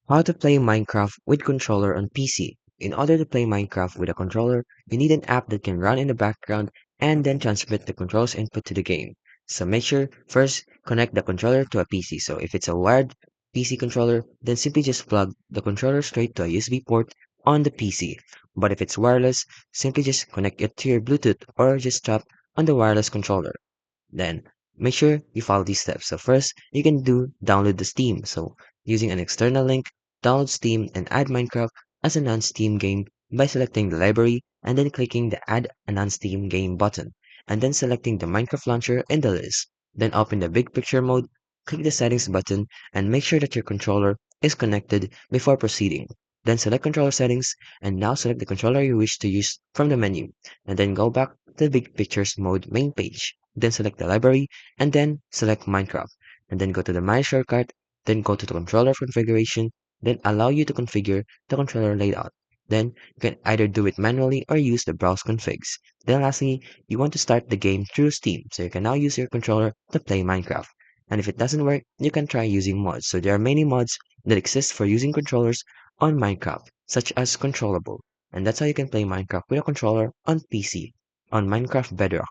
How to play Minecraft with controller on PC. In order to play Minecraft with a controller, you need an app that can run in the background and then transmit the controls input to the game. So make sure first connect the controller to a PC. So if it's a wired PC controller, then simply just plug the controller straight to a USB port on the PC. But if it's wireless, simply just connect it to your Bluetooth or just tap on the wireless controller. Then make sure you follow these steps. So first, you can download the Steam. So using an external link, download Steam and add Minecraft as a non-Steam game by selecting the library and then clicking the Add a non-Steam game button, and then selecting the Minecraft launcher in the list. Then open the big picture mode, click the settings button, and make sure that your controller is connected before proceeding. Then select controller settings, and now select the controller you wish to use from the menu, and then go back to the big pictures mode main page. Then select the library, and then select Minecraft, and then go to the My Shortcut, then go to the controller configuration, then allow you to configure the controller layout. Then you can either do it manually or use the browse configs. Then lastly, you want to start the game through Steam, so you can now use your controller to play Minecraft. And if it doesn't work, you can try using mods. So there are many mods that exist for using controllers on Minecraft, such as Controllable. And that's how you can play Minecraft with a controller on PC, on Minecraft Bedrock.